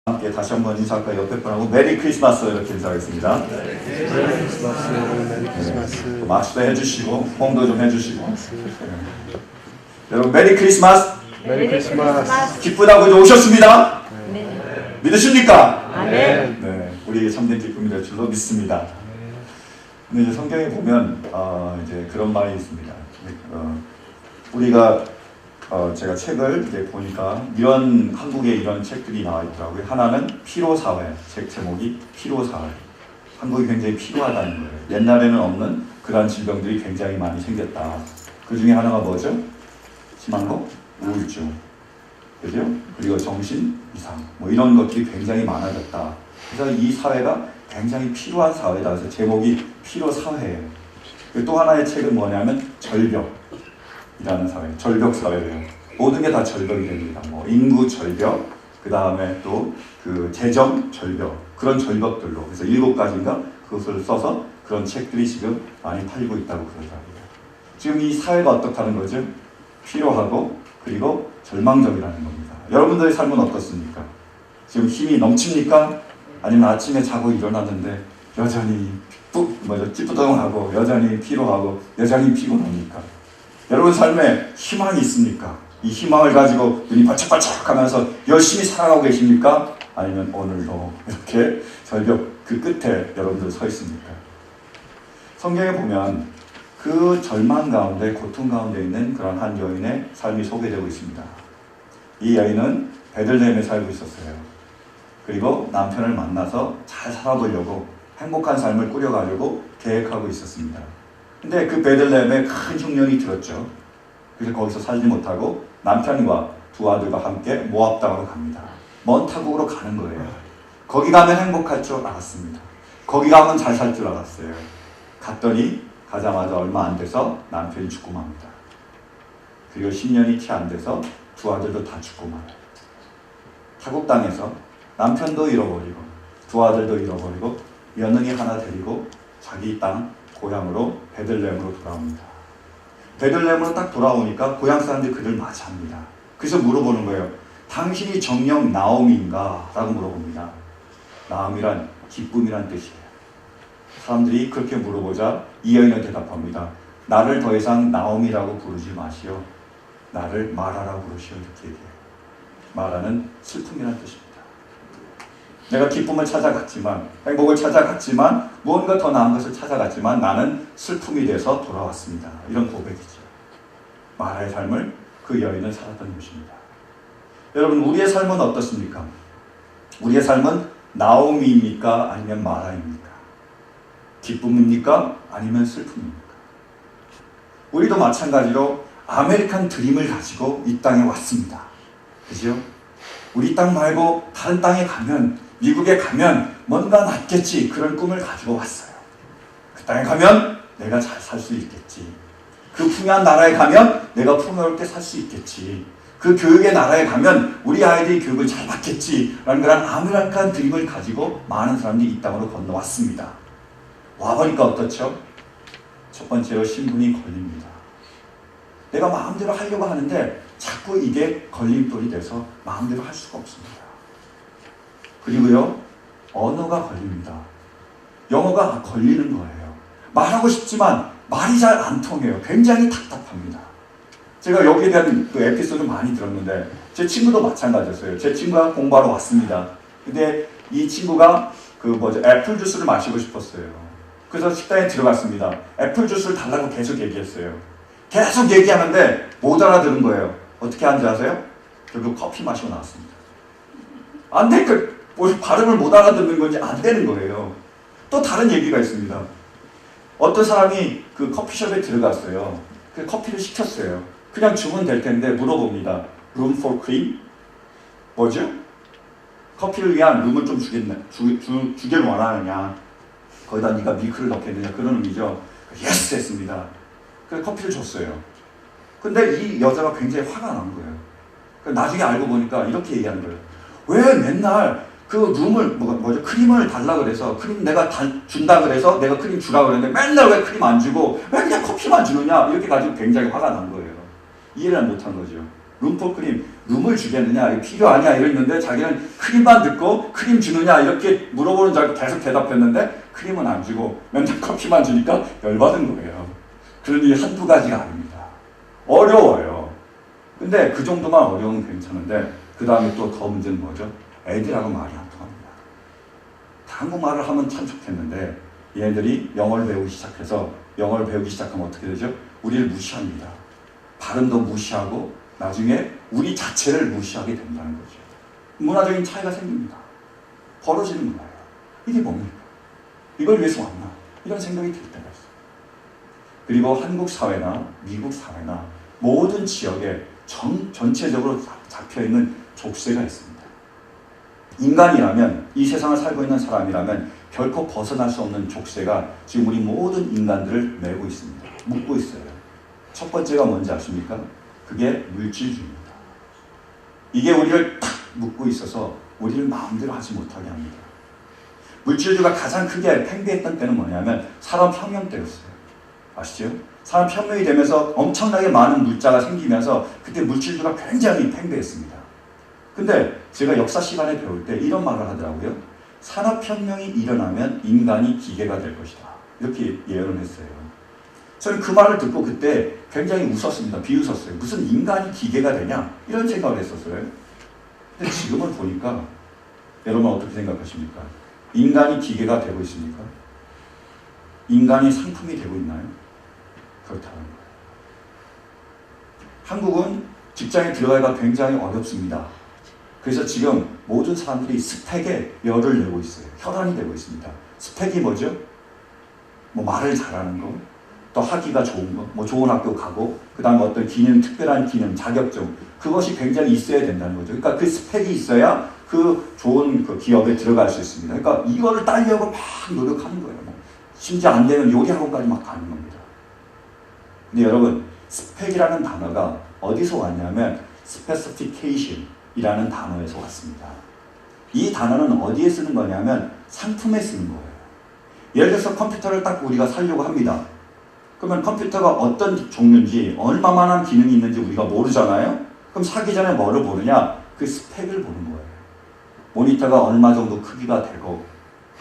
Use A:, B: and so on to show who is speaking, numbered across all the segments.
A: 함께 다시 한번 인사할까 옆에 분하고 메리 크리스마스 이렇게 인사하겠습니다.
B: 메리 크리스마스, 메리 크리스마스.
A: 마시도 해주시고 홍도 좀 해주시고. 여러분 메리 크리스마스.
B: 메리 크리스마스.
A: 기쁘다고 이제 오셨습니다.
C: 네.
A: 믿으십니까?
C: 아멘.
A: 네, 우리에게 참된 기쁨이 될 줄로 믿습니다. 근데 이제 성경에 보면 이제 그런 말이 있습니다. 우리가 제가 책을 이제 보니까 이런 한국에 이런 책들이 나와 있더라고요. 하나는 피로사회, 책 제목이 피로사회. 한국이 굉장히 피로하다는 거예요. 옛날에는 없는 그러한 질병들이 굉장히 많이 생겼다. 그 중에 하나가 뭐죠? 심한 거? 우울증. 그죠? 그리고 정신 이상. 뭐 이런 것들이 굉장히 많아졌다. 그래서 이 사회가 굉장히 필요한 사회다. 그래서 제목이 피로사회예요. 또 하나의 책은 뭐냐면 절벽이라는 사회. 절벽 사회예요. 모든 게 다 절벽이 됩니다. 뭐 인구 절벽, 그 다음에 또 그 재정 절벽, 그런 절벽들로. 그래서 7가지인가 그것을 써서 그런 책들이 지금 많이 팔리고 있다고 그러더라고요. 지금 이 사회가 어떻다는 거죠? 필요하고 그리고 절망적이라는 겁니다. 여러분들의 삶은 어떻습니까? 지금 힘이 넘칩니까? 아니면 아침에 자고 일어났는데 여전히 찌뿌둥하고 여전히 피로하고 여전히 피곤합니까? 여러분 삶에 희망이 있습니까? 이 희망을 가지고 눈이 반짝반짝 하면서 열심히 살아가고 계십니까? 아니면 오늘도 이렇게 절벽 그 끝에 여러분들 서 있습니까? 성경에 보면 그 절망 가운데 고통 가운데 있는 그런 한 여인의 삶이 소개되고 있습니다. 이 여인은 베들레헴에 살고 있었어요. 그리고 남편을 만나서 잘 살아보려고 행복한 삶을 꾸려가려고 계획하고 있었습니다. 근데 그 베들레헴에 큰 흉년이 들었죠. 그래서 거기서 살지 못하고 남편과 두 아들과 함께 모압 땅으로 갑니다. 먼 타국으로 가는 거예요. 거기 가면 행복할 줄 알았습니다. 거기 가면 잘 살 줄 알았어요. 갔더니 가자마자 얼마 안 돼서 남편이 죽고 맙니다. 그리고 10년이 티 안 돼서 두 아들도 다 죽고 말아요. 타국 땅에서 남편도 잃어버리고 두 아들도 잃어버리고 며느리 하나 데리고 자기 땅 고향으로 베들레헴으로 돌아옵니다. 베들레헴으로 딱 돌아오니까 고향 사람들이 그들 맞이합니다. 그래서 물어보는 거예요. 당신이 정녕 나오미인가? 라고 물어봅니다. 나오미란 기쁨이란 뜻이에요. 사람들이 그렇게 물어보자 이 여인은 대답합니다. 나를 더 이상 나오미라고 부르지 마시오. 나를 마라라고 부르시오. 이렇게 얘기해요. 마라는 슬픔이란 뜻입니다. 내가 기쁨을 찾아갔지만 행복을 찾아갔지만 무언가 더 나은 것을 찾아갔지만 나는 슬픔이 돼서 돌아왔습니다. 이런 고백이죠. 마라의 삶을 그 여인은 살았던 것입니다. 여러분 우리의 삶은 어떻습니까? 우리의 삶은 나오미입니까? 아니면 마라입니까? 기쁨입니까? 아니면 슬픔입니까? 우리도 마찬가지로 아메리칸 드림을 가지고 이 땅에 왔습니다. 그죠? 우리 땅 말고 다른 땅에 가면 미국에 가면 뭔가 낫겠지 그런 꿈을 가지고 왔어요. 그 땅에 가면 내가 잘 살 수 있겠지. 그 풍요한 나라에 가면 내가 풍요롭게 살 수 있겠지. 그 교육의 나라에 가면 우리 아이들이 교육을 잘 받겠지 라는 그런 아메리칸 드림을 가지고 많은 사람들이 이 땅으로 건너왔습니다. 와보니까 어떻죠? 첫 번째로 신분이 걸립니다. 내가 마음대로 하려고 하는데 자꾸 이게 걸림돌이 돼서 마음대로 할 수가 없습니다. 그리고요, 언어가 걸립니다. 영어가 걸리는 거예요. 말하고 싶지만 말이 잘 안 통해요. 굉장히 답답합니다. 제가 여기에 대한 그 에피소드 많이 들었는데 제 친구도 마찬가지였어요. 제 친구가 공부하러 왔습니다. 근데 이 친구가 애플 주스를 마시고 싶었어요. 그래서 식당에 들어갔습니다. 애플 주스를 달라고 계속 얘기했어요. 계속 얘기하는데 못 알아들은 거예요. 어떻게 하는지 아세요? 결국 커피 마시고 나왔습니다. 안 되니까 발음을 못 알아듣는 건지 안 되는 거예요. 또 다른 얘기가 있습니다. 어떤 사람이 그 커피숍에 들어갔어요. 그 커피를 시켰어요. 그냥 주문 될 텐데 물어봅니다. Room for cream? 뭐죠? 커피를 위한 룸을 좀 주길 원하느냐? 거기다 네가 밀크를 넣겠느냐? 그런 의미죠. 예스 했습니다. 그래서 커피를 줬어요. 근데 이 여자가 굉장히 화가 난 거예요. 나중에 알고 보니까 이렇게 얘기하는 거예요. 왜 맨날 그 룸을 크림을 달라 그래서 크림 내가 준다 그래서 내가 크림 주라 그랬는데 맨날 왜 크림 안 주고 왜 그냥 커피만 주느냐? 이렇게 가지고 굉장히 화가 난 거예요. 이해를 못한 거죠. 룸포크림, 룸을 주겠느냐, 이거 필요하냐 이랬는데 자기는 크림만 듣고 크림 주느냐 이렇게 물어보는 줄 알고 계속 대답했는데 크림은 안 주고 맨날 커피만 주니까 열받은 거예요. 그러니 한두 가지가 아닙니다. 어려워요. 근데 그 정도만 어려우면 괜찮은데 그 다음에 또 더 문제는 뭐죠? 애들하고 말이 안 통합니다. 한국말을 하면 참 좋겠는데 얘네들이 영어를 배우기 시작해서 영어를 배우기 시작하면 어떻게 되죠? 우리를 무시합니다. 발음도 무시하고 나중에 우리 자체를 무시하게 된다는 거죠. 문화적인 차이가 생깁니다. 벌어지는 거예요. 이게 뭡니까? 이걸 위해서 왔나? 이런 생각이 들 때가 있어요. 그리고 한국 사회나 미국 사회나 모든 지역에 전체적으로 잡혀있는 족쇄가 있습니다. 인간이라면, 이 세상을 살고 있는 사람이라면 결코 벗어날 수 없는 족쇄가 지금 우리 모든 인간들을 메고 있습니다. 묶고 있어요. 첫 번째가 뭔지 아십니까? 그게 물질주의입니다. 이게 우리를 탁 묶고 있어서 우리를 마음대로 하지 못하게 합니다. 물질주의가 가장 크게 팽배했던 때는 뭐냐면 산업혁명 때였어요. 아시죠? 산업혁명이 되면서 엄청나게 많은 물자가 생기면서 그때 물질주의가 굉장히 팽배했습니다. 근데 제가 역사 시간에 배울 때 이런 말을 하더라고요. 산업혁명이 일어나면 인간이 기계가 될 것이다. 이렇게 예언을 했어요. 저는 그 말을 듣고 그때 굉장히 웃었습니다. 비웃었어요. 무슨 인간이 기계가 되냐? 이런 생각을 했었어요. 근데 지금은 보니까 여러분 어떻게 생각하십니까? 인간이 기계가 되고 있습니까? 인간이 상품이 되고 있나요? 그렇다는 거예요. 한국은 직장에 들어가기가 굉장히 어렵습니다. 그래서 지금 모든 사람들이 스펙에 열을 내고 있어요. 혈안이 되고 있습니다. 스펙이 뭐죠? 뭐 말을 잘하는 거, 또 하기가 좋은 거, 뭐 좋은 학교 가고, 그 다음에 어떤 기능, 특별한 기능, 자격증, 그것이 굉장히 있어야 된다는 거죠. 그러니까 그 스펙이 있어야 그 좋은 그 기업에 들어갈 수 있습니다. 그러니까 이거를 따려고 막 노력하는 거예요. 심지어 안 되면 요리학원까지 막 가는 겁니다. 근데 여러분, 스펙이라는 단어가 어디서 왔냐면 specification이라는 단어에서 왔습니다. 이 단어는 어디에 쓰는 거냐면 상품에 쓰는 거예요. 예를 들어서 컴퓨터를 딱 우리가 사려고 합니다. 그러면 컴퓨터가 어떤 종류인지 얼마만한 기능이 있는지 우리가 모르잖아요. 그럼 사기 전에 뭐를 보느냐? 그 스펙을 보는 거예요. 모니터가 얼마 정도 크기가 되고,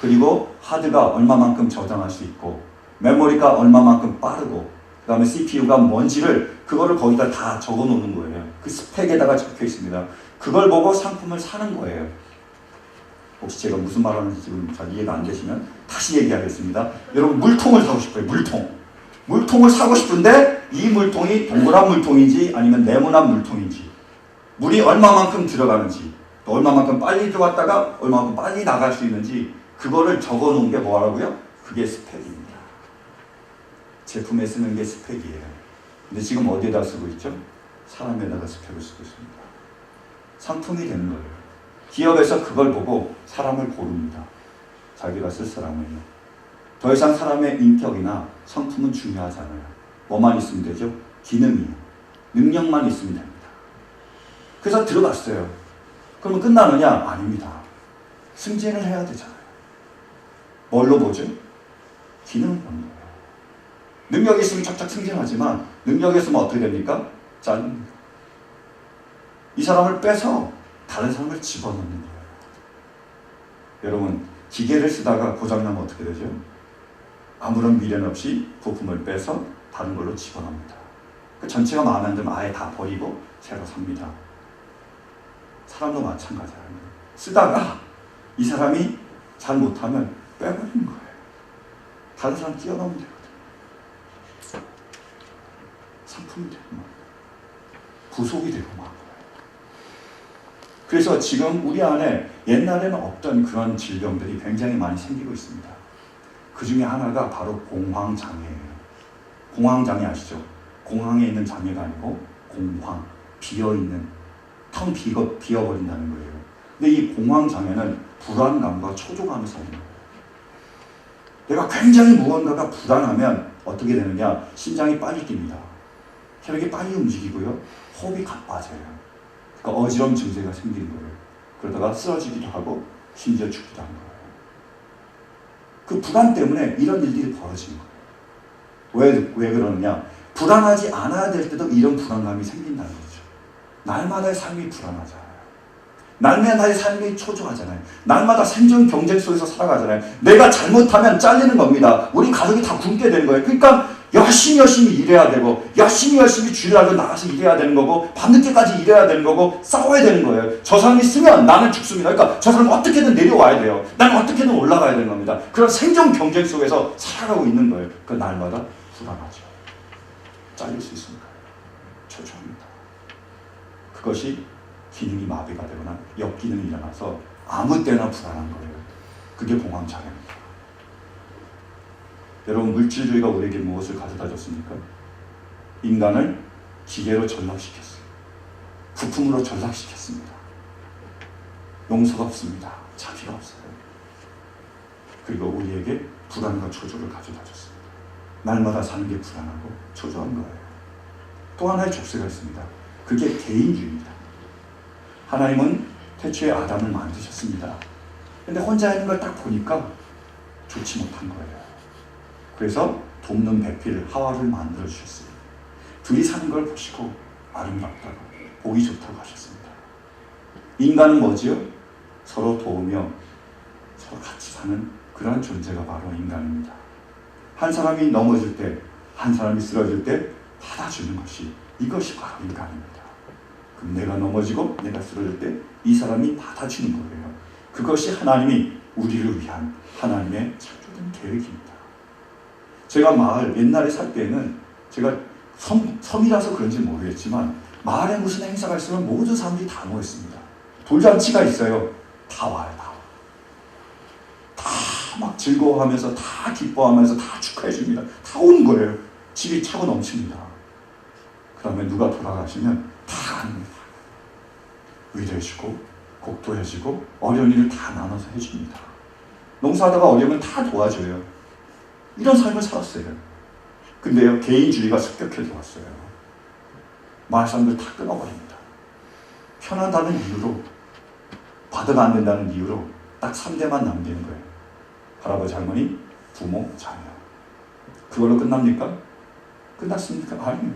A: 그리고 하드가 얼마만큼 저장할 수 있고, 메모리가 얼마만큼 빠르고, 그 다음에 CPU가 뭔지를 그거를 거기다 다 적어 놓는 거예요. 그 스펙에다가 적혀 있습니다. 그걸 보고 상품을 사는 거예요. 혹시 제가 무슨 말 하는지 지금 잘 이해가 안 되시면 다시 얘기하겠습니다. 여러분, 물통을 사고 싶어요. 물통을 사고 싶은데 이 물통이 동그란 물통인지 아니면 네모난 물통인지, 물이 얼마만큼 들어가는지, 또 얼마만큼 빨리 들어갔다가 얼마만큼 빨리 나갈 수 있는지 그거를 적어 놓은 게 뭐라고요? 그게 스펙입니다. 제품에 쓰는 게 스펙이에요. 근데 지금 어디에다 쓰고 있죠? 사람에다가 스펙을 쓰고 있습니다. 상품이 되는 거예요. 기업에서 그걸 보고 사람을 고릅니다. 자기가 쓸 사람을요. 더 이상 사람의 인격이나 성품은 중요하지 않아요. 뭐만 있으면 되죠? 기능이요. 능력만 있으면 됩니다. 그래서 들어갔어요. 그러면 끝나느냐? 아닙니다. 승진을 해야 되잖아요. 뭘로 보죠? 기능을 보는 거예요. 능력이 있으면 착착 승진하지만 능력이 있으면 어떻게 됩니까? 짜증입니다. 이 사람을 빼서 다른 사람을 집어넣는 거예요. 여러분, 기계를 쓰다가 고장나면 어떻게 되죠? 아무런 미련 없이 부품을 빼서 다른 걸로 집어넣습니다. 그 전체가 마음에 안 들면 아예 다 버리고 새로 삽니다. 사람도 마찬가지예요. 쓰다가 이 사람이 잘 못하면 빼버리는 거예요. 다른 사람 끼워넣으면 되거든요. 상품이 되고 막 부속이 되고 막. 그래서 지금 우리 안에 옛날에는 없던 그런 질병들이 굉장히 많이 생기고 있습니다. 그 중에 하나가 바로 공황장애예요. 공황장애 아시죠? 공항에 있는 장애가 아니고 공황, 비어있는, 텅 비어버린다는 거예요. 근데 이 공황장애는 불안감과 초조감에서 오는 거예요. 내가 굉장히 무언가가 불안하면 어떻게 되느냐? 심장이 빨리 뜁니다. 혈액이 빨리 움직이고요. 호흡이 가빠져요. 그러니까 어지러움 증세가 생기는 거예요. 그러다가 쓰러지기도 하고 심지어 죽기도 하는 거예요. 그 불안 때문에 이런 일들이 벌어지는 거예요. 왜 그러느냐? 불안하지 않아야 될 때도 이런 불안감이 생긴다는 거죠. 날마다의 삶이 불안하잖아요. 날마다의 삶이 초조하잖아요. 날마다 생존 경쟁 속에서 살아가잖아요. 내가 잘못하면 잘리는 겁니다. 우리 가족이 다 굶게 되는 거예요. 그러니까 열심히 일해야 되고 열심히 주일 날도 나가서 일해야 되는 거고 밤늦게까지 일해야 되는 거고 싸워야 되는 거예요. 저 사람이 쓰면 나는 죽습니다. 그러니까 저 사람은 어떻게든 내려와야 돼요. 나는 어떻게든 올라가야 되는 겁니다. 그런 생존 경쟁 속에서 살아가고 있는 거예요. 그 날마다 불안하죠. 잘릴 수 있습니까? 초조합니다. 그것이 기능이 마비가 되거나 역기능이 일어나서 아무 때나 불안한 거예요. 그게 공황장애입니다. 여러분, 물질주의가 우리에게 무엇을 가져다 줬습니까? 인간을 기계로 전락시켰어요. 부품으로 전락시켰습니다. 용서가 없습니다. 자비가 없어요. 그리고 우리에게 불안과 초조를 가져다 줬습니다. 날마다 사는 게 불안하고 초조한 거예요. 또 하나의 족쇄가 있습니다. 그게 개인주의입니다. 하나님은 태초에 아담을 만드셨습니다. 근데 혼자 있는 걸 딱 보니까 좋지 못한 거예요. 그래서 돕는 배필 하와를 만들어 주셨어요. 둘이 사는 걸 보시고 아름답다고 보기 좋다고 하셨습니다. 인간은 뭐지요? 서로 도우며 서로 같이 사는 그러한 존재가 바로 인간입니다. 한 사람이 넘어질 때, 한 사람이 쓰러질 때 받아주는 것이 이것이 바로 인간입니다. 그럼 내가 넘어지고 내가 쓰러질 때 이 사람이 받아주는 거예요. 그것이 하나님이 우리를 위한 하나님의 창조된 계획입니다. 제가 마을 옛날에 살 때는 제가 섬이라서 그런지 모르겠지만 마을에 무슨 행사가 있으면 모든 사람들이 다 모였습니다. 돌잔치가 있어요. 다 와요. 다 막 즐거워하면서 다 기뻐하면서 다 축하해 줍니다. 다 오는 거예요. 집이 차고 넘칩니다. 그 다음에 누가 돌아가시면 다 갑니다. 위로해주고 곡도해주고 어려운 일을 다 나눠서 해줍니다. 농사하다가 어려우면 다 도와줘요. 이런 삶을 살았어요. 근데요, 개인주의가 습격해 들어왔어요. 마을 사람들 다 끊어버립니다. 편하다는 이유로, 받으면 안 된다는 이유로 딱 3대만 남기는 거예요. 할아버지, 할머니, 부모, 자녀. 그걸로 끝납니까? 끝났습니까? 아니요.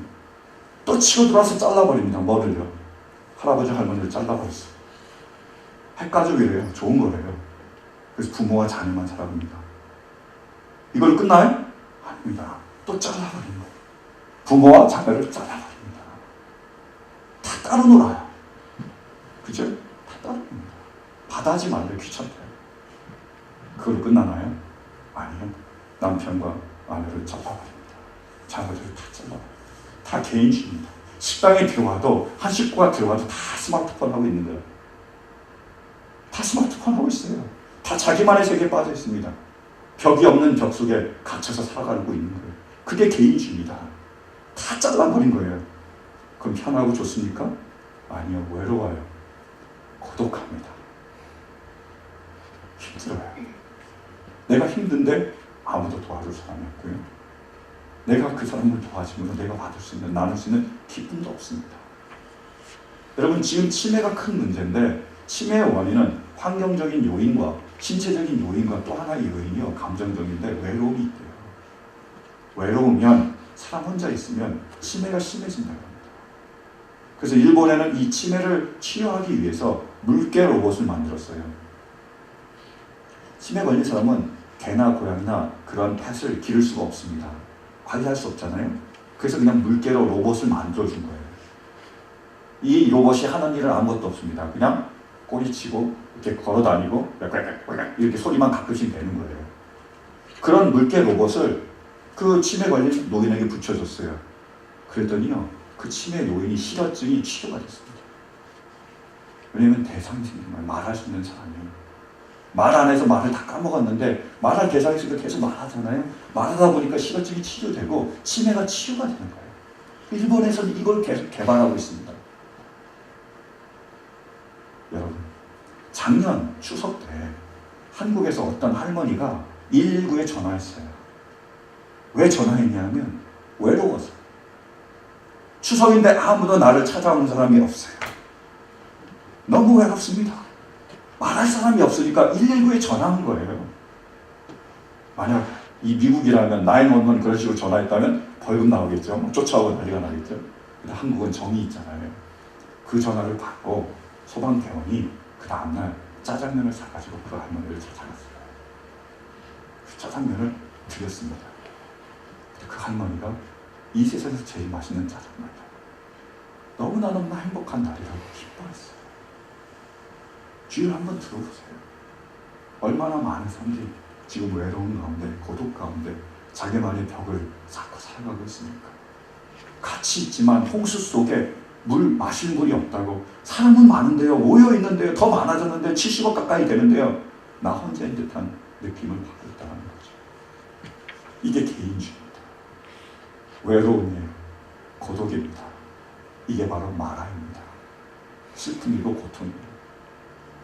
A: 또 치고 들어와서 잘라버립니다. 뭐를요? 할아버지, 할머니를 잘라버렸어요. 핵가족이래요. 좋은 거래요. 그래서 부모와 자녀만 살아갑니다. 이걸로 끝나요? 아닙니다. 또 잘라버리는 거예요. 부모와 자녀를 잘라버립니다. 다 따로 놀아요. 그죠? 다 따로 놉니다. 받아하지 말래요. 귀찮대요. 그걸로 끝나나요? 아니요. 남편과 아내를 잘라버립니다. 자녀들을 다 잘라버립니다. 다 개인주의입니다. 식당에 들어와도, 한 식구가 들어와도 다 스마트폰 하고 있는 거예요. 다 스마트폰 하고 있어요. 다 자기만의 세계에 빠져 있습니다. 벽이 없는 벽 속에 갇혀서 살아가고 있는 거예요. 그게 개인주의입니다. 다 잘라버린 거예요. 그럼 편하고 좋습니까? 아니요. 외로워요. 고독합니다. 힘들어요. 내가 힘든데 아무도 도와줄 사람이 없고요. 내가 그 사람을 도와주면 내가 받을 수 있는, 나눌 수 있는 기쁨도 없습니다. 여러분, 지금 치매가 큰 문제인데 치매의 원인은 환경적인 요인과 신체적인 요인과 또 하나의 요인이요, 감정적인데 외로움이 있대요. 외로우면, 사람 혼자 있으면 치매가 심해진다고 합니다. 그래서 일본에는 이 치매를 치료하기 위해서 물개 로봇을 만들었어요. 치매 걸린 사람은 개나 고양이나 그런 펫을 기를 수가 없습니다. 관리할 수 없잖아요. 그래서 그냥 물개로 로봇을 만들어준 거예요. 이 로봇이 하는 일은 아무것도 없습니다. 그냥 꼬리치고 이렇게 걸어다니고 이렇게 소리만 가끔씩 내는 거예요. 그런 물개 로봇을 그 치매 걸린 노인에게 붙여줬어요. 그랬더니요, 그 치매 노인이 실어증이 치료가 됐습니다. 왜냐면 대상이 생긴 거예요. 말할 수 있는 사람이요. 말 안 해서 말을 다 까먹었는데 말할 대상이 있으니까 계속 말하잖아요. 말하다 보니까 실어증이 치료되고 치매가 치유가 되는 거예요. 일본에서는 이걸 계속 개발하고 있습니다. 여러분, 작년 추석 때 한국에서 어떤 할머니가 119에 전화했어요. 왜 전화했냐면 외로워서. 추석인데 아무도 나를 찾아오는 사람이 없어요. 너무 외롭습니다. 말할 사람이 없으니까 119에 전화한 거예요. 만약 이 미국이라면 911 그런 식으로 전화했다면 벌금 나오겠죠. 쫓아오고 난리가 나겠죠. 근데 한국은 정이 있잖아요. 그 전화를 받고 소방대원이 그 다음날 짜장면을 사가지고 그 할머니를 찾아갔어요. 그 짜장면을 드렸습니다. 그 할머니가 이 세상에서 제일 맛있는 짜장면이다. 너무나 행복한 날이라고 기뻐했어요. 주일 한번 들어보세요. 얼마나 많은 사람들이 지금 외로운 가운데, 고독 가운데 자기만의 벽을 쌓고 살아가고 있습니까? 같이 있지만 홍수 속에 마실 물이 없다고. 사람은 많은데요, 모여 있는데요, 더 많아졌는데 70억 가까이 되는데요, 나 혼자인 듯한 느낌을 받고 있다는 거죠. 이게 개인주의입니다. 외로움이에요. 고독입니다. 이게 바로 마라입니다. 슬픔이고 고통이에요.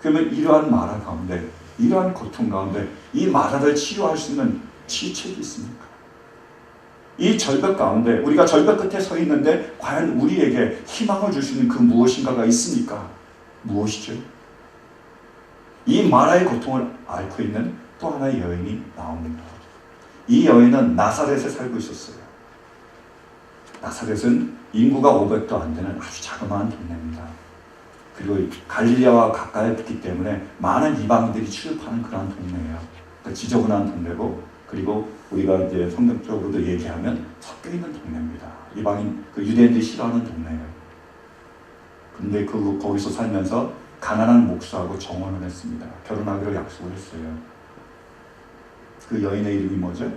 A: 그러면 이러한 마라 가운데, 이러한 고통 가운데 이 마라를 치유할 수 있는 치유책이 있습니까? 이 절벽 가운데, 우리가 절벽 끝에 서 있는데 과연 우리에게 희망을 줄 수 있는 그 무엇인가가 있습니까? 무엇이죠? 이 마라의 고통을 앓고 있는 또 하나의 여인이 나옵니다. 이 여인은 나사렛에 살고 있었어요. 나사렛은 인구가 500도 안 되는 아주 자그마한 동네입니다. 그리고 갈릴리아와 가까이 있기 때문에 많은 이방인들이 취급하는 그런 동네예요. 그러니까 지저분한 동네고, 그리고 우리가 이제 성경적으로도 얘기하면 섞여 있는 동네입니다. 이방인, 유대인들이 싫어하는 동네예요. 근데 거기서 살면서 가난한 목수하고 정혼을 했습니다. 결혼하기로 약속을 했어요. 그 여인의 이름이 뭐죠?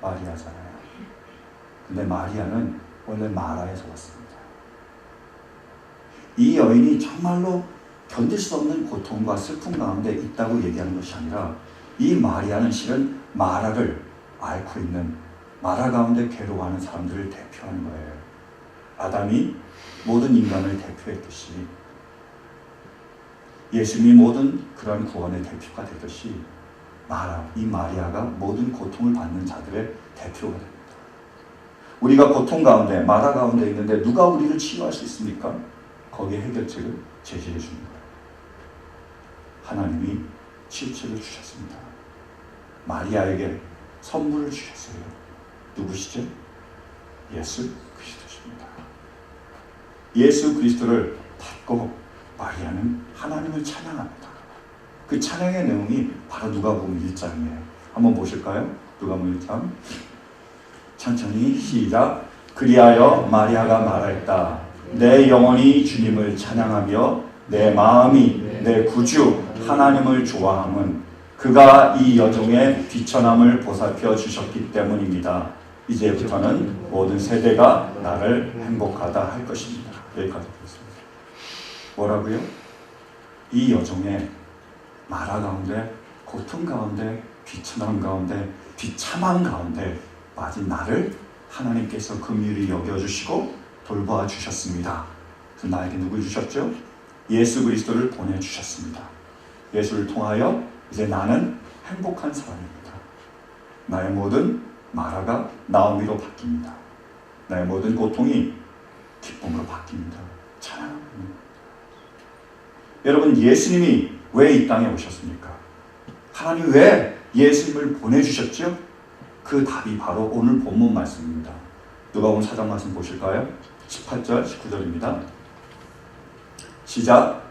A: 마리아잖아요. 근데 마리아는 원래 마라에서 왔습니다. 이 여인이 정말로 견딜 수 없는 고통과 슬픔 가운데 있다고 얘기하는 것이 아니라, 이 마리아는 실은 마라를 앓고 있는, 마라 가운데 괴로워하는 사람들을 대표하는 거예요. 아담이 모든 인간을 대표했듯이, 예수님이 모든 그런 구원의 대표가 되듯이, 이 마리아가 모든 고통을 받는 자들의 대표가 됩니다. 우리가 고통 가운데, 마라 가운데 있는데 누가 우리를 치유할 수 있습니까? 거기에 해결책을 제시해 주는 거예요. 하나님이 치유책을 주셨습니다. 마리아에게 선물을 주셨어요. 누구시죠? 예수 그리스도십니다. 예수 그리스도를 받고 마리아는 하나님을 찬양합니다. 그 찬양의 내용이 바로 누가복음 1장이에요. 한번 보실까요? 누가복음 1장. 천천히 시작. 그리하여 마리아가 말했다. 내 영혼이 주님을 찬양하며 내 마음이 내 구주 하나님을 좋아함은 그가 이 여종의 비천함을 보살펴 주셨기 때문입니다. 이제부터는 모든 세대가 나를 행복하다 할 것입니다. 여기까지 보겠습니다. 뭐라고요? 이 여종의 마라 가운데, 고통 가운데, 비천함 가운데, 비참함 가운데 빠진 나를 하나님께서 긍휼히 여겨주시고 돌보아 주셨습니다. 그래서 나에게 누굴 주셨죠? 예수 그리스도를 보내주셨습니다. 예수를 통하여 이제 나는 행복한 사람입니다. 나의 모든 마라가 나오미로 바뀝니다. 나의 모든 고통이 기쁨으로 바뀝니다. 찬양합니다. 여러분, 예수님이 왜 이 땅에 오셨습니까? 하나님 왜 예수님을 보내주셨죠? 그 답이 바로 오늘 본문 말씀입니다. 누가복음 4장 말씀 보실까요? 18절, 19절입니다. 시작.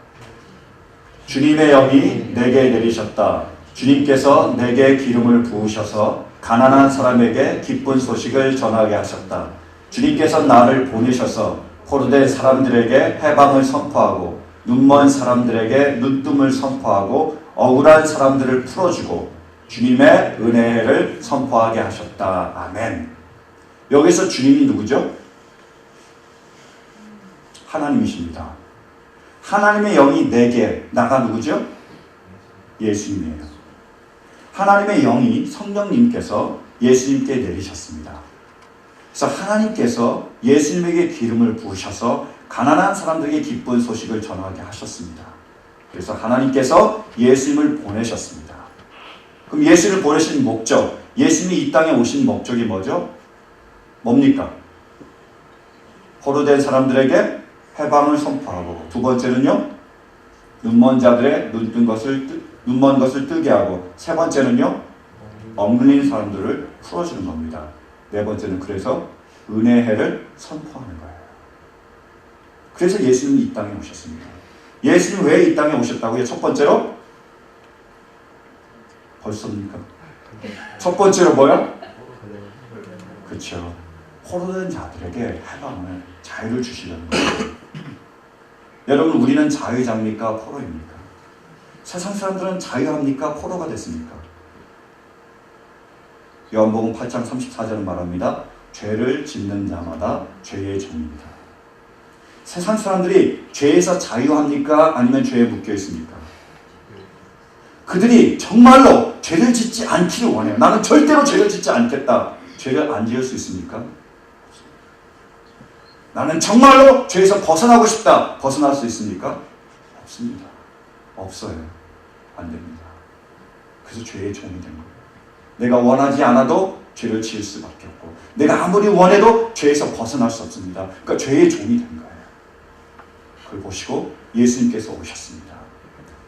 A: 주님의 영이 내게 내리셨다. 주님께서 내게 기름을 부으셔서 가난한 사람에게 기쁜 소식을 전하게 하셨다. 주님께서 나를 보내셔서 포로된 사람들에게 해방을 선포하고 눈먼 사람들에게 눈뜸을 선포하고 억울한 사람들을 풀어주고 주님의 은혜를 선포하게 하셨다. 아멘. 여기서 주님이 누구죠? 하나님이십니다. 하나님의 영이 내게, 나가 누구죠? 예수님이에요. 하나님의 영이 성령님께서 예수님께 내리셨습니다. 그래서 하나님께서 예수님에게 기름을 부으셔서 가난한 사람들에게 기쁜 소식을 전하게 하셨습니다. 그래서 하나님께서 예수님을 보내셨습니다. 그럼 예수를 보내신 목적, 예수님이 이 땅에 오신 목적이 뭐죠? 뭡니까? 포로된 사람들에게 해방을 선포하고, 두 번째는요, 눈먼 자들의 눈먼 것을 뜨게 하고, 세 번째는요, 얽매인 사람들을 풀어주는 겁니다. 네 번째는 그래서 은혜의 해를 선포하는 거예요. 그래서 예수님은 이 땅에 오셨습니다. 예수님 왜 이 땅에 오셨다고요? 첫 번째로 벌써입니까? 첫 번째로 뭐야? 그렇죠. 포로된 자들에게 해방을, 자유를 주시려는 거예요. 여러분, 우리는 자유자입니까? 포로입니까? 세상 사람들은 자유합니까? 포로가 됐습니까? 요한복음 8장 34절은 말합니다. 죄를 짓는 자마다 죄의 종입니다. 세상 사람들이 죄에서 자유합니까? 아니면 죄에 묶여 있습니까? 그들이 정말로 죄를 짓지 않기를 원해요. 나는 절대로 죄를 짓지 않겠다. 죄를 안 지을 수 있습니까? 나는 정말로 죄에서 벗어나고 싶다. 벗어날 수 있습니까? 없습니다. 없어요. 안 됩니다. 그래서 죄의 종이 된 거예요. 내가 원하지 않아도 죄를 지을 수밖에 없고, 내가 아무리 원해도 죄에서 벗어날 수 없습니다. 그러니까 죄의 종이 된 거예요. 그걸 보시고 예수님께서 오셨습니다.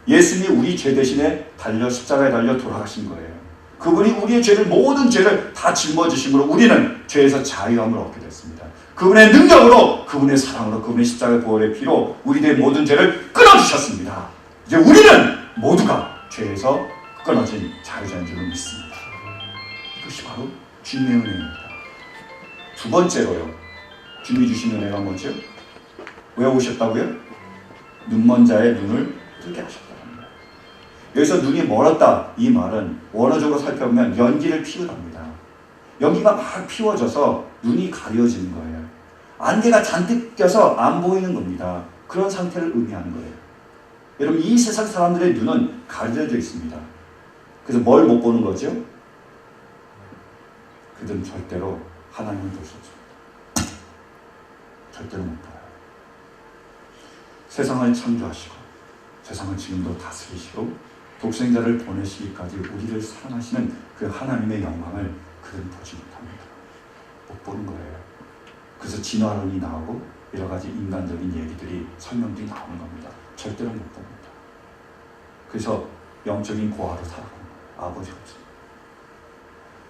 A: 예수님이 우리 죄 대신에 십자가에 달려 돌아가신 거예요. 그분이 우리의 죄를, 모든 죄를 다 짊어지심으로 우리는 죄에서 자유함을 얻게 됐습니다. 그분의 능력으로, 그분의 사랑으로, 그분의 십자가의 보혈의 피로 우리의 모든 죄를 끊어주셨습니다. 이제 우리는 모두가 죄에서 끊어진 자유자인 줄을 믿습니다. 이것이 바로 주님의 은혜입니다. 두 번째로요, 주님이 주신 은혜가 뭐죠? 왜 오셨다고요? 눈먼 자의 눈을 뜨게 하셨다. 여기서 눈이 멀었다, 이 말은 원어적으로 살펴보면 연기를 피우랍니다. 연기가 막 피워져서 눈이 가려지는 거예요. 안개가 잔뜩 껴서 안 보이는 겁니다. 그런 상태를 의미하는 거예요. 여러분, 이 세상 사람들의 눈은 가려져 있습니다. 그래서 뭘 못 보는 거죠? 그들은 절대로 하나님을 볼 수 없습니다. 절대로 못 봐요. 세상을 창조하시고 세상을 지금도 다스리시고 독생자를 보내시기까지 우리를 사랑하시는 그 하나님의 영광을 그들은 보지 못합니다. 못 보는 거예요. 그래서 진화론이 나오고 여러 가지 인간적인 얘기들이, 설명들이 나오는 겁니다. 절대로 못 봅니다. 그래서 영적인 고아로 살아가는 거예요. 아버지 없습니다.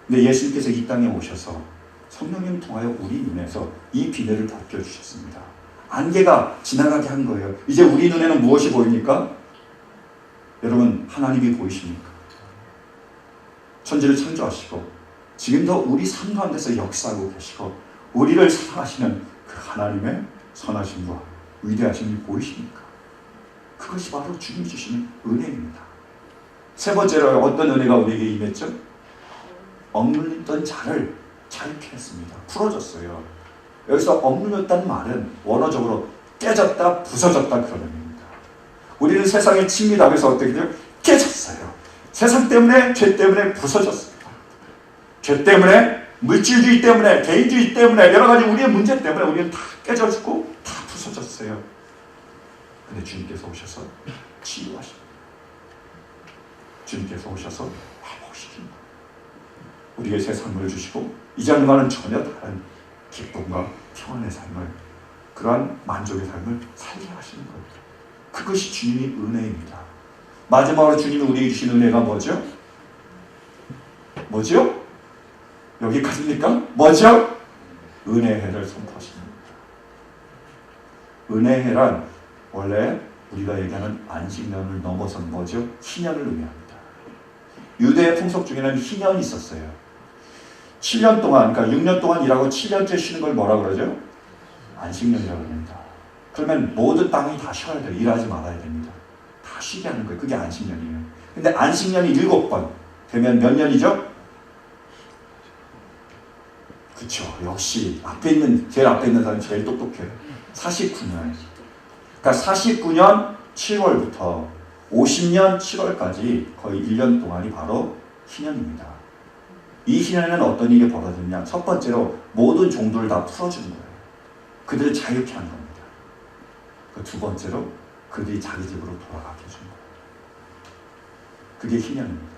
A: 근데 예수님께서 이 땅에 오셔서 성령님 통하여 우리 눈에서 이 비늘을 벗겨주셨습니다. 안개가 지나가게 한 거예요. 이제 우리 눈에는 무엇이 보입니까? 여러분, 하나님이 보이십니까? 천지를 창조하시고 지금도 우리 삶 가운데서 역사하고 계시고 우리를 사랑하시는 그 하나님의 선하심과 위대하심이 보이십니까? 그것이 바로 주님이 주시는 은혜입니다. 세 번째로 어떤 은혜가 우리에게 임했죠? 억눌렸던 자를 자유케 했습니다. 풀어줬어요. 여기서 억눌렸다는 말은 원어적으로 깨졌다, 부서졌다 그런 의미입니다. 우리는 세상에 침미당해서 어떻게 돼요? 깨졌어요. 세상 때문에, 죄 때문에 부서졌습니다. 죄 때문에, 물질주의 때문에, 개인주의 때문에, 여러 가지 우리의 문제 때문에 우리는 다 깨졌고 다 부서졌어요. 근데 주님께서 오셔서 치유하십니다. 주님께서 오셔서 회복시킵니다. 우리의 새 삶을 주시고 이전과는 전혀 다른 기쁨과 평안의 삶을, 그러한 만족의 삶을 살게 하시는 겁니다. 그것이 주님의 은혜입니다. 마지막으로 주님이 우리에게 주신 은혜가 뭐죠? 뭐죠? 여기까지입니까? 뭐죠? 은혜해를 선포하십니다. 은혜해란 원래 우리가 얘기하는 안식년을 넘어선 뭐죠? 희년을 의미합니다. 유대의 풍속 중에는 희년이 있었어요. 7년 동안, 그러니까 6년 동안 일하고 7년째 쉬는 걸 뭐라 그러죠? 안식년이라고 합니다. 그러면 모든 땅이 다 쉬어야 돼요. 일하지 말아야 됩니다. 다 쉬게 하는 거예요. 그게 안식년이에요. 근데 안식년이 7번 되면 몇 년이죠? 그쵸. 역시 제일 앞에 있는 사람이 제일 똑똑해요. 49년. 그러니까 49년 7월부터 50년 7월까지 거의 1년 동안이 바로 희년입니다. 이 희년에는 어떤 일이 벌어졌냐? 첫 번째로 모든 종들을 다 풀어주는 거예요. 그들을 자유케 하는 겁니다. 그 두 번째로 그들이 자기 집으로 돌아가게 해주는 거예요. 그게 희년입니다.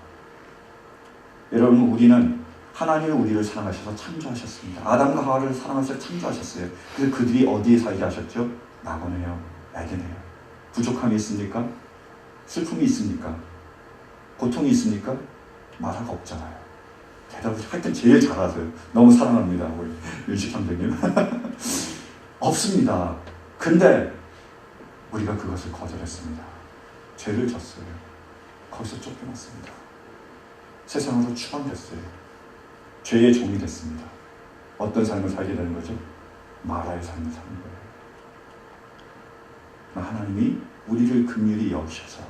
A: 여러분, 우리는 하나님이 우리를 사랑하셔서 창조하셨습니다. 아담과 하와를 사랑하셔서 창조하셨어요. 그래서 그들이 어디에 살게 하셨죠? 낙원에요, 에덴에요. 부족함이 있습니까? 슬픔이 있습니까? 고통이 있습니까? 말할 거 없잖아요. 대답을 하여튼 제일 잘하세요. 너무 사랑합니다, 우리 윤식 선생님. 없습니다. 근데 우리가 그것을 거절했습니다. 죄를 졌어요. 거기서 쫓겨났습니다. 세상으로 추방됐어요. 죄의 종이 됐습니다. 어떤 삶을 살게 되는 거죠? 마라의 삶을 사는 거예요. 하나님이 우리를 긍휼히 여기셔서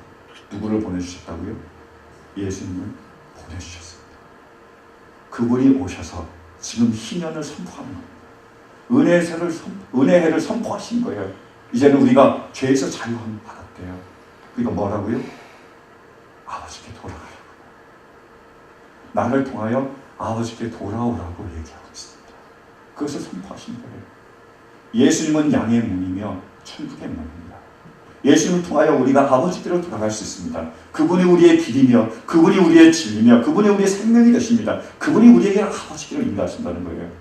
A: 누구를 보내주셨다고요? 예수님을 보내주셨습니다. 그분이 오셔서 지금 희년을 선포하는 겁니다. 은혜를 선포하신 거예요. 이제는 우리가 죄에서 자유함을 받았대요. 그러니까 뭐라고요? 아버지께 돌아가라고요. 나를 통하여 아버지께 돌아오라고 얘기하고 있습니다. 그것을 선포하신 거예요. 예수님은 양의 문이며 천국의 문입니다. 예수님을 통하여 우리가 아버지께로 돌아갈 수 있습니다. 그분이 우리의 길이며 그분이 우리의 진리며 그분이 우리의 생명이 되십니다. 그분이 우리에게 아버지께로 인도하신다는 거예요.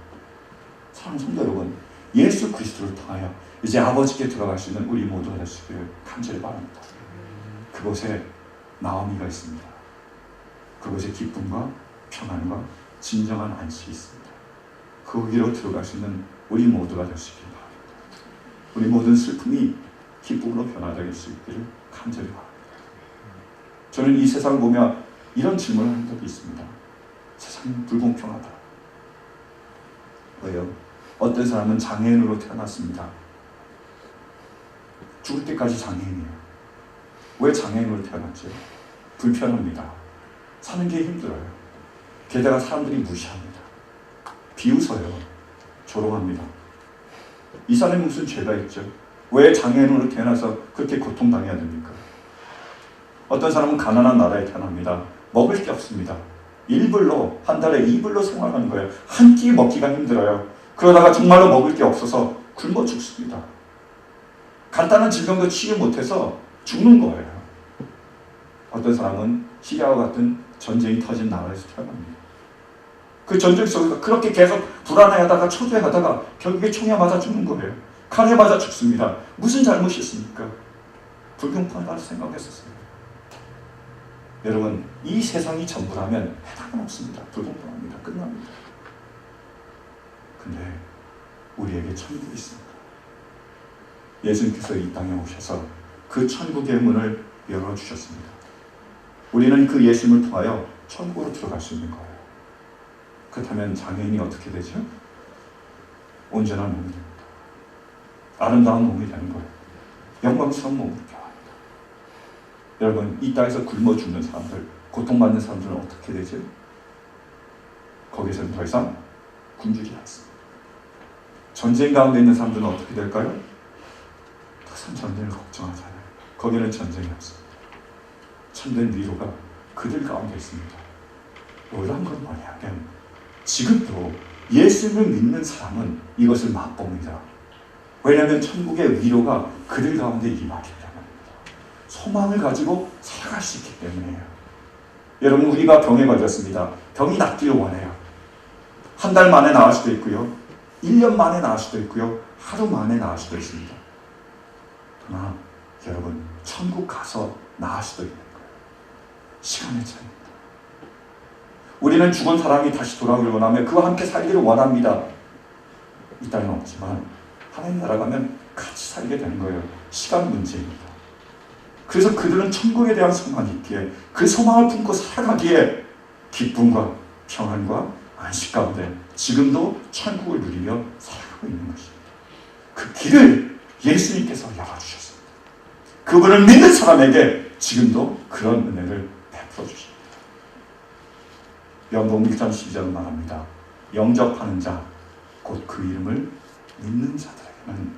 A: 사랑하는 성도 여러분, 예수 그리스도를 통하여 이제 아버지께 들어갈 수 있는 우리 모두가 되시기를 간절히 바랍니다. 그곳에 나오미가 있습니다. 그곳에 기쁨과 평안과 진정한 안식이 있습니다. 거기로 들어갈 수 있는 우리 모두가 되시기를 바랍니다. 우리 모든 슬픔이 기쁨으로 변화될 수 있기를 간절히 바랍니다. 저는 이 세상을 보며 이런 질문을 한 적이 있습니다. 세상이 불공평하다. 왜요? 어떤 사람은 장애인으로 태어났습니다. 죽을 때까지 장애인이에요. 왜 장애인으로 태어났죠? 불편합니다. 사는 게 힘들어요. 게다가 사람들이 무시합니다. 비웃어요. 조롱합니다. 이 사람이 무슨 죄가 있죠? 왜 장애인으로 태어나서 그렇게 고통당해야 됩니까? 어떤 사람은 가난한 나라에 태어납니다. 먹을 게 없습니다. 1불로, 한 달에 2불로 생활하는 거예요. 한 끼 먹기가 힘들어요. 그러다가 정말로 먹을 게 없어서 굶어 죽습니다. 간단한 질병도 치유 못해서 죽는 거예요. 어떤 사람은 시리아와 같은 전쟁이 터진 나라에서 태어납니다. 그 전쟁 속에서 그렇게 계속 불안해하다가 초조해하다가 결국에 총에 맞아 죽는 거예요. 칼에 맞아 죽습니다. 무슨 잘못이 있습니까? 불공평하다고 생각했었어요. 여러분, 이 세상이 전부라면 해답은 없습니다. 불공평합니다. 끝납니다. 근데 우리에게 천국이 있습니다. 예수님께서 이 땅에 오셔서 그 천국의 문을 열어주셨습니다. 우리는 그 예수님을 통하여 천국으로 들어갈 수 있는 거예요. 그렇다면 장애인이 어떻게 되죠? 온전한 몸이 됩니다. 아름다운 몸이 되는 거예요. 영광스러운 몸으로 변합니다. 여러분, 이 땅에서 굶어 죽는 사람들, 고통받는 사람들은 어떻게 되죠? 거기서는 더 이상 굶주리지 않습니다. 전쟁 가운데 있는 사람들은 어떻게 될까요? 더 이상 전쟁을 걱정하잖아요. 거기는 전쟁이 없습니다. 참된 위로가 그들 가운데 있습니다. 놀라운 건 뭐냐면 지금도 예수님을 믿는 사람은 이것을 맛봅니다. 왜냐하면 천국의 위로가 그들 가운데 임하기 때문입니다. 소망을 가지고 살아갈 수 있기 때문이에요. 여러분, 우리가 병에 걸렸습니다. 병이 낫기를 원해요. 한 달 만에 나을 수도 있고요. 1년 만에 나을 수도 있고요. 하루 만에 나을 수도 있습니다. 그러나 여러분, 천국 가서 나을 수도 있는 거예요. 시간의 차이입니다. 우리는 죽은 사람이 다시 돌아오기를 원하며 그와 함께 살기를 원합니다. 이 땅은 없지만 하나님 나라 가면 같이 살게 되는 거예요. 시간 문제입니다. 그래서 그들은 천국에 대한 소망이 있기에 그 소망을 품고 살아가기에 기쁨과 평안과 안식 가운데 지금도 천국을 누리며 살아가고 있는 것입니다. 그 길을 예수님께서 열어주셨습니다. 그분을 믿는 사람에게 지금도 그런 은혜를 베풀어 주십니다. 요한복음 1장 12절은 말합니다. 영접하는 자, 곧 그 이름을 믿는 자들에게는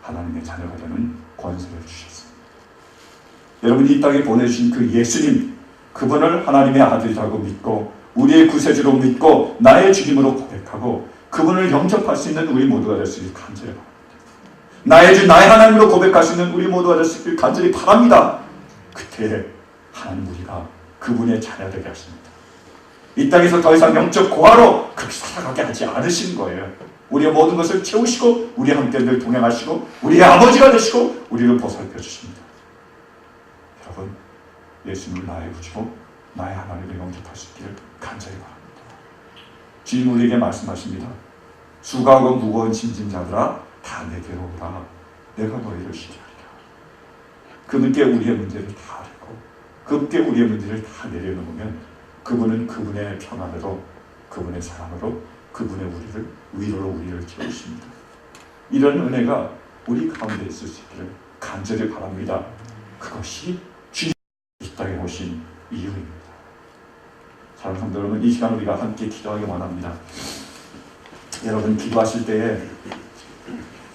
A: 하나님의 자녀가 되는 권세를 주셨습니다. 여러분, 이 땅에 보내주신 그 예수님, 그분을 하나님의 아들이라고 믿고 우리의 구세주로 믿고 나의 주님으로 고백하고 그분을 영접할 수 있는 우리 모두가 될 수 있길 간절히 바랍니다. 나의 주, 나의 하나님으로 고백할 수 있는 우리 모두가 될 수 있길 간절히 바랍니다. 그때 하나님 우리가 그분의 자녀 되게 하십니다. 이 땅에서 더 이상 영적 고아로 그렇게 살아가게 하지 않으신 거예요. 우리의 모든 것을 채우시고 우리와 함께 늘 동행하시고 우리의 아버지가 되시고 우리를 보살펴 주십니다. 여러분, 예수님을 나의 구주고 나의 하나님을 영접할 수 있기를 간절히 바랍니다. 주님 우리에게 말씀하십니다. 수고하고 무거운 짐진 자들아 다 내게로 오라. 내가 너희를 시리하리라. 그분께 우리의 문제를 다 알고 그분께 우리의 문제를 다 내려놓으면 그분은 그분의 평안으로 그분의 사랑으로 그분의 위로로 우리를 채우십니다. 이런 은혜가 우리 가운데 있을 수 있기를 간절히 바랍니다. 그것이 주님 이 땅에 오신 이유입니다. 사랑하는 성도 여러분, 이 시간 우리가 함께 기도하기 원합니다. 여러분 기도하실 때에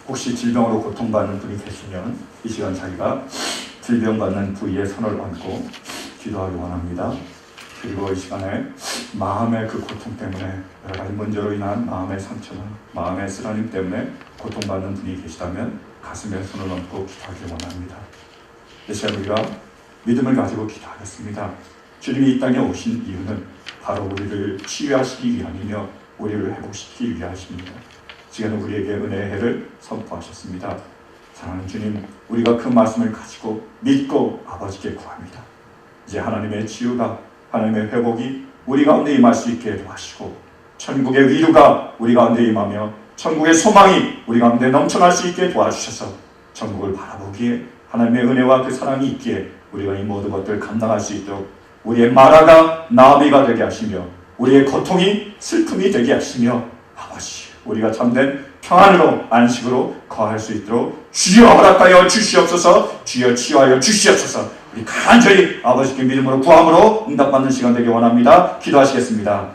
A: 혹시 질병으로 고통받는 분이 계시면 이 시간 자기가 질병받는 부위에 손을 얹고 기도하기 원합니다. 그리고 이 시간에 마음의 그 고통 때문에 여러 가지 문제로 인한 마음의 상처나 마음의 쓰라림 때문에 고통받는 분이 계시다면 가슴에 손을 얹고 기도하기 원합니다. 이 시간 우리가 믿음을 가지고 기도하겠습니다. 주님이 이 땅에 오신 이유는 바로 우리를 치유하시기 위함이며 우리를 회복시키기 위하십니다. 지금은 우리에게 은혜의 해를 선포하셨습니다. 사랑하는 주님, 우리가 그 말씀을 가지고 믿고 아버지께 구합니다. 이제 하나님의 치유가, 하나님의 회복이 우리 가운데 임할 수 있게 도와주시고 천국의 위로가 우리 가운데 임하며 천국의 소망이 우리 가운데 넘쳐날 수 있게 도와주셔서 천국을 바라보기에 하나님의 은혜와 그 사랑이 있기에 우리가 이 모든 것들을 감당할 수 있도록 우리의 마라가 나비가 되게 하시며 우리의 고통이 슬픔이 되게 하시며 아버지, 우리가 참된 평안으로 안식으로 거할 수 있도록 주여 허락하여 주시옵소서. 주여 치유하여 주시옵소서. 우리 간절히 아버지께 믿음으로 구함으로 응답받는 시간 되길 원합니다. 기도하시겠습니다.